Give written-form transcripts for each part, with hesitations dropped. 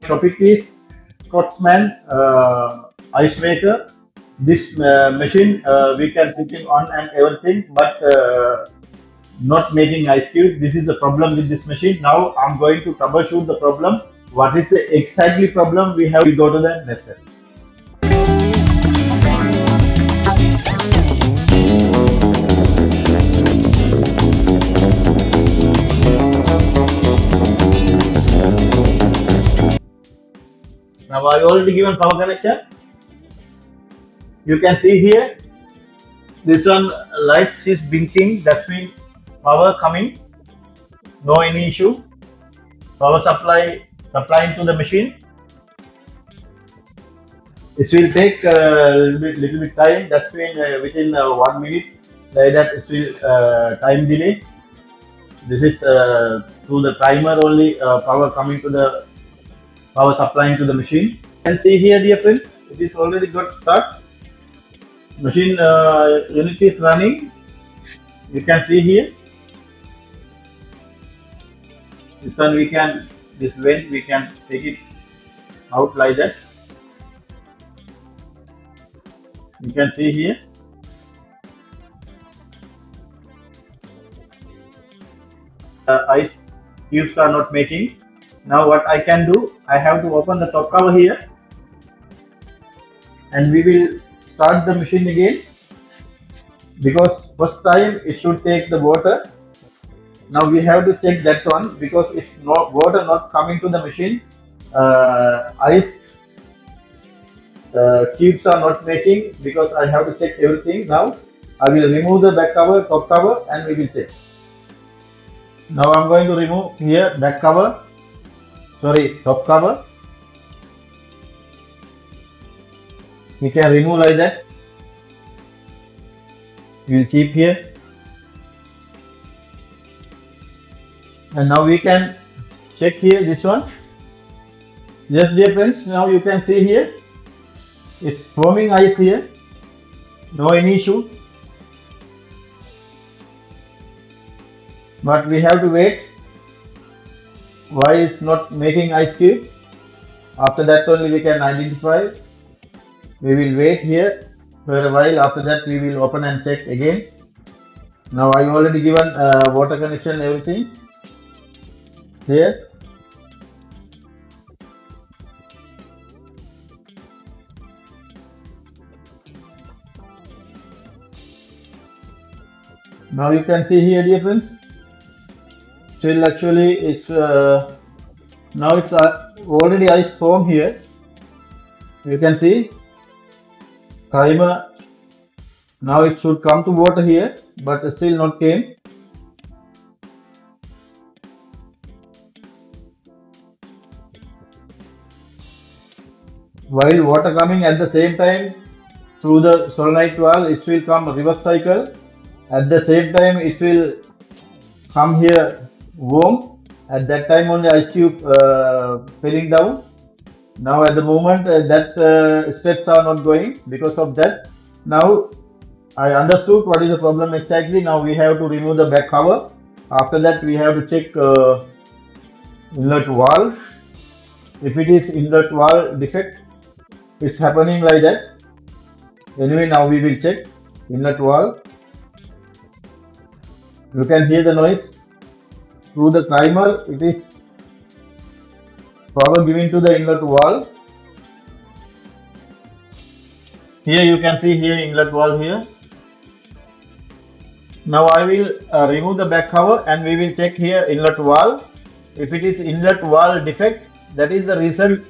Topic is Scotsman ice maker. This machine we can put it on and everything, but not making ice cube. This is the problem with this machine. Now I'm going to troubleshoot the problem. What is the exactly problem we have? We go to the next step. Now I already given power connection. You can see here this one lights is blinking. That means power coming. No any issue. Power supplying to the machine. It will take little bit time. That's mean within 1 minute. Like that, it will time delay. This is through the timer only power coming to the power supplying to the machine. You can see here, dear friends, it is already got start. Machine unit is running. You can see here. This one this vent we can take it out like that. You can see here. Ice cubes are not making. Now what I can do, I have to open the top cover here and we will start the machine again, because first time it should take the water. Now we have to check that one, because if no water not coming to the machine, ice cubes are not making, because I have to check everything. Now I will remove the back cover, top cover, and we will check. Now I'm going to remove here back cover, top cover. We can remove like that. We will keep here. And now we can check here this one. Yes, dear friends, now you can see here. It's forming ice here. No any issue. But we have to wait. Why is not making ice cube? After that only we can identify. We will wait here for a while. After that we will open and check again. Now I already given water connection, everything here. Now you can see here, dear friends. Still actually it's now it's already ice form here. You can see timer. Now it should come to water here, but still not came. While water coming at the same time through the solenoid valve, it will come reverse cycle. At the same time, it will come here warm. At that time only ice cube filling down. Now at the moment that steps are not going because of that. Now I understood what is the problem exactly. Now we have to remove the back cover. After that we have to check inlet valve. If it is inlet valve defect, it's happening like that. Anyway, now we will check inlet valve. You can hear the noise through the timer. It is power giving to the inlet valve. Here you can see here inlet valve here. Now I will remove the back cover and we will check here inlet valve. If it is inlet valve defect, that is the reason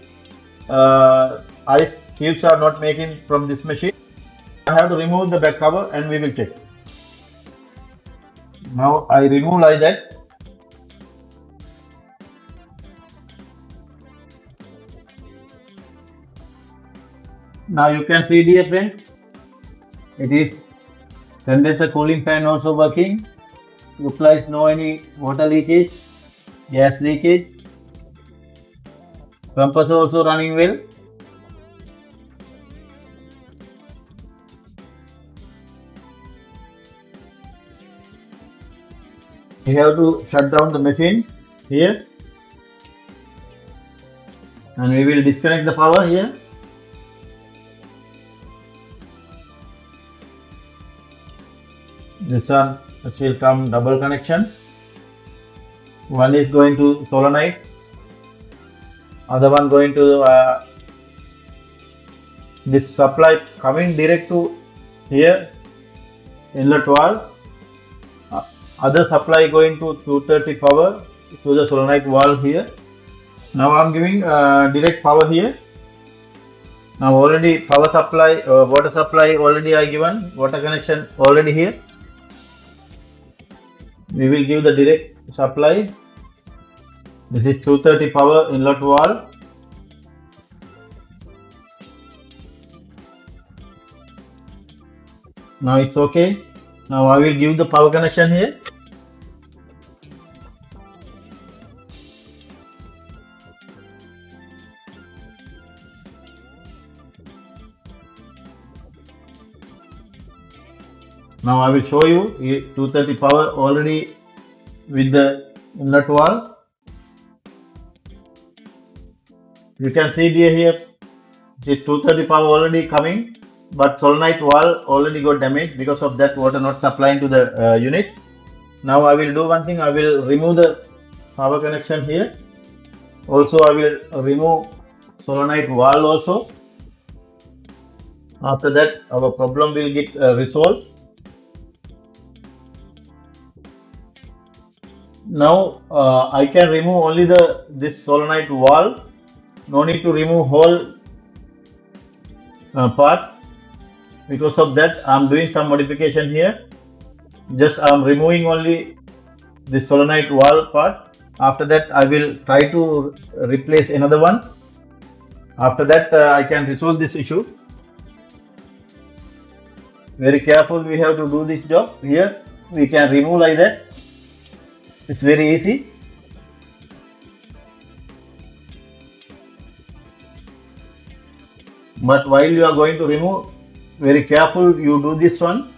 ice cubes are not making from this machine. I have to remove the back cover and we will check. Now I remove like that. Now you can see, dear friends, it is condenser cooling fan also working. Applies no any water leakage, gas leakage. Compressor also running well. You have to shut down the machine here. and we will disconnect the power here. This will come double connection. One is going to solenoid, other one going to this supply coming direct to here inlet valve. Other supply going to 230 power to the solenoid valve here. Now I am giving direct power here. Now already power supply, water supply already I given, water connection already here. We will give the direct supply. This is 230 power inlet valve. Now it's okay. Now I will give the power connection here. Now I will show you 230 power already with the inlet valve. You can see here this 230 power already coming, but solenoid valve already got damaged, because of that water not supplying to the unit. Now I will do one thing, I will remove the power connection here. Also I will remove solenoid valve also. After that our problem will get resolved. Now I can remove only this solenoid valve. No need to remove whole part. Because of that I am doing some modification here. Just I am removing only the solenoid valve part. After that I will try to replace another one. After that I can resolve this issue. Very careful we have to do this job. Here we can remove like that. It's very easy. But while you are going to remove, very careful you do this one,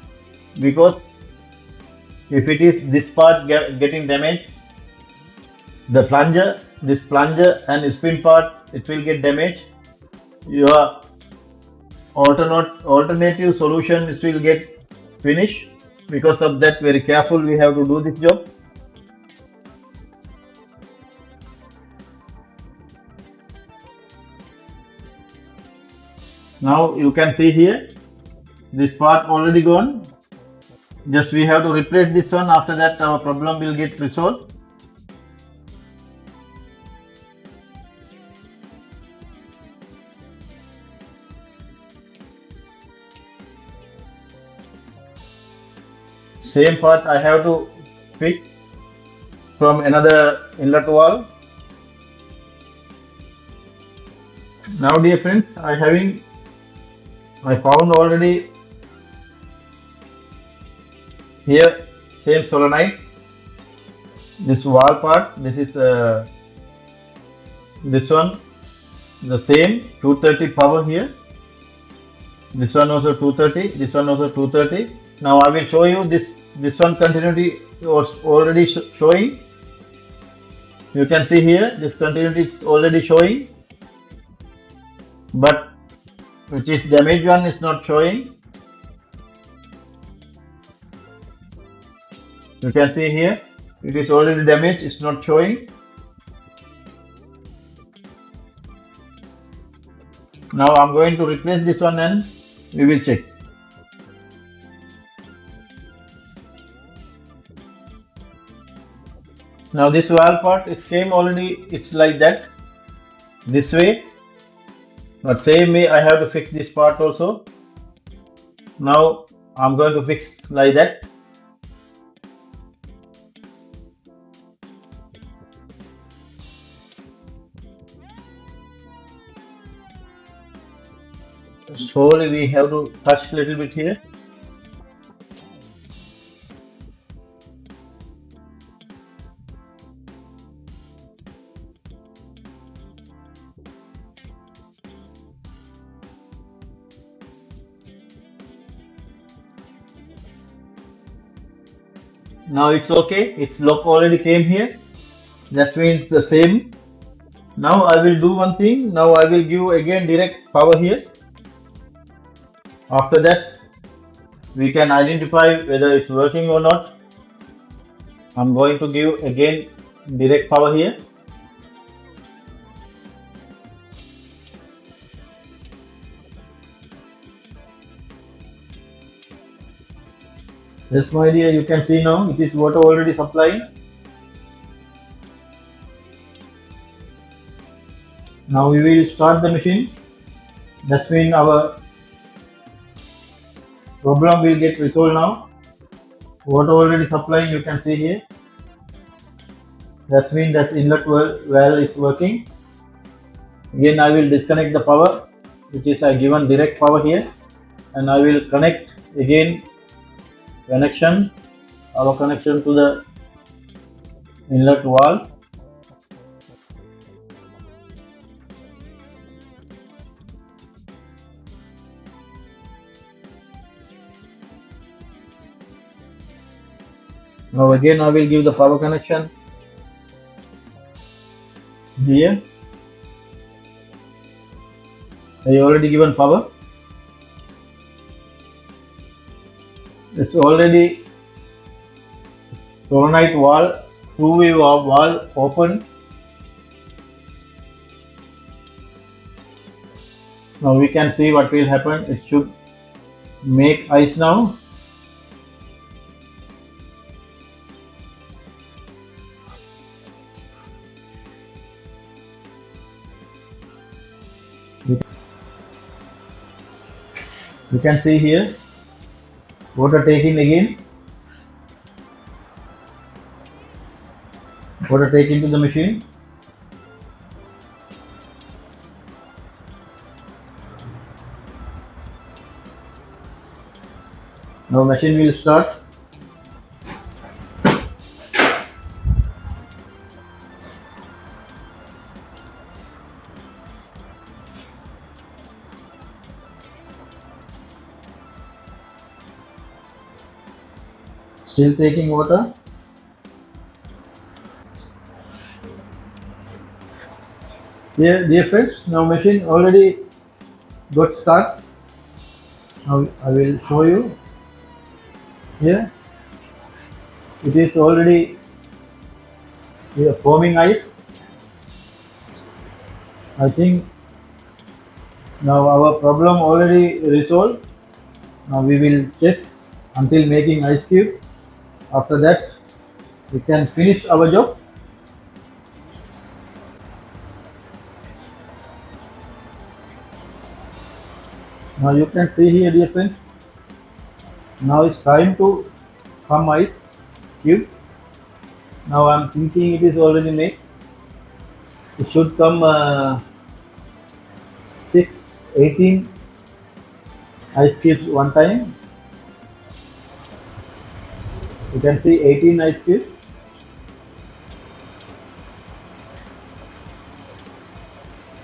because if it is this part getting damaged, the plunger, this plunger and spin part, it will get damaged. Your alternative solution will get finished. Because of that, very careful we have to do this job. Now you can see here, this part already gone. Just we have to replace this one. After that our problem will get resolved. Same part I have to fix from another inlet valve. Now dear friends, I found already here same solenoid. This valve part, this is this one, the same 230 power here. This one also 230, this one also 230. Now I will show you this one continuity was already showing. You can see here this continuity is already showing, but which is damaged one is not showing. You can see here it is already damaged, it's not showing. Now I'm going to replace this one and we will check. Now this valve part, it came already, it's like that, this way. But same way I have to fix this part also. Now I'm going to fix like that. Slowly we have to touch a little bit here. Now it's okay, its lock already came here. That means the same. Now I will do one thing. Now I will give again direct power here. After that, we can identify whether it's working or not. I'm going to give again direct power here. Yes, my dear, you can see now it is water already supplying. Now we will start the machine. That means our problem will get resolved now. Water already supplying, you can see here. That means that inlet valve is working. Again, I will disconnect the power, which is I given direct power here, and I will connect again our connection to the inlet valve. Now again, I will give the power connection here. I already given power. It's already solenoid valve, two-way valve open. Now we can see what will happen. It should make ice now. You can see here water taking again. Water taken to the machine. Now machine will start. Still taking water. Here, dear friends, now machine already got start. Now I will show you. Here, it is already forming ice. I think now our problem already resolved. Now we will check until making ice cube. After that, we can finish our job. Now you can see here, dear friends. Now it's time to come ice cube. Now I'm thinking it is already made. It should come 18 ice cubes one time. You can see 18 ice cubes.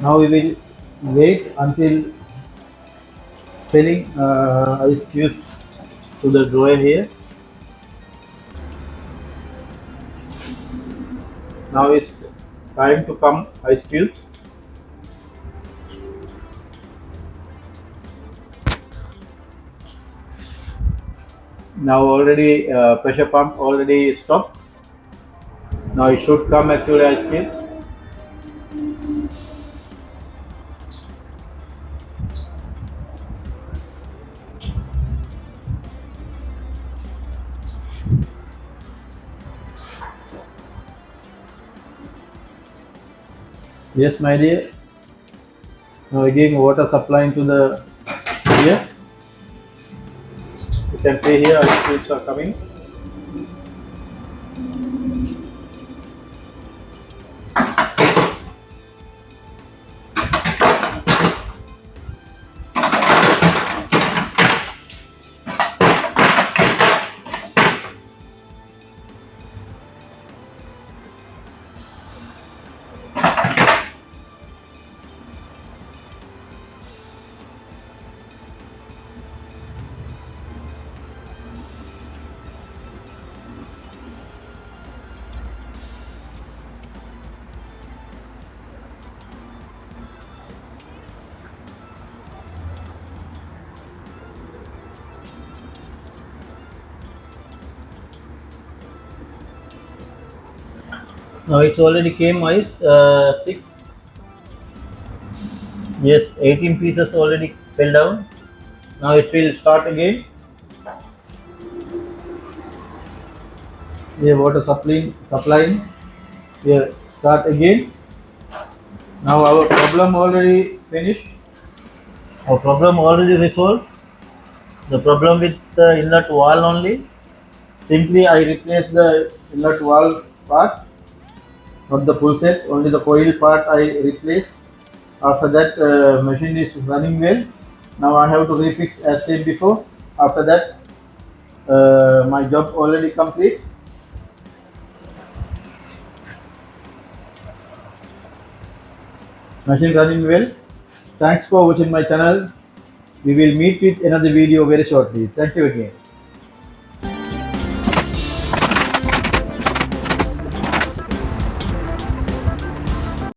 Now we will wait until filling ice cubes to the drawer here. Now it's time to come ice cubes. Now already pressure pump already stopped. Now it should come actually ice cube. Yes, my dear. Now again water supplying to the here. You can see here ice cubes are coming. Now it already came ice, 6, yes, 18 pieces already fell down. Now it will start again. Here water supplying. Here start again. Now our problem already finished. Our problem already resolved. The problem with the inlet wall only. Simply I replace the inlet wall part, not the full set, only the coil part I replace. After that machine is running well. Now I have to refix as said before. After that my job already complete. Machine running well. Thanks for watching my channel. We will meet with another video very shortly. Thank you again.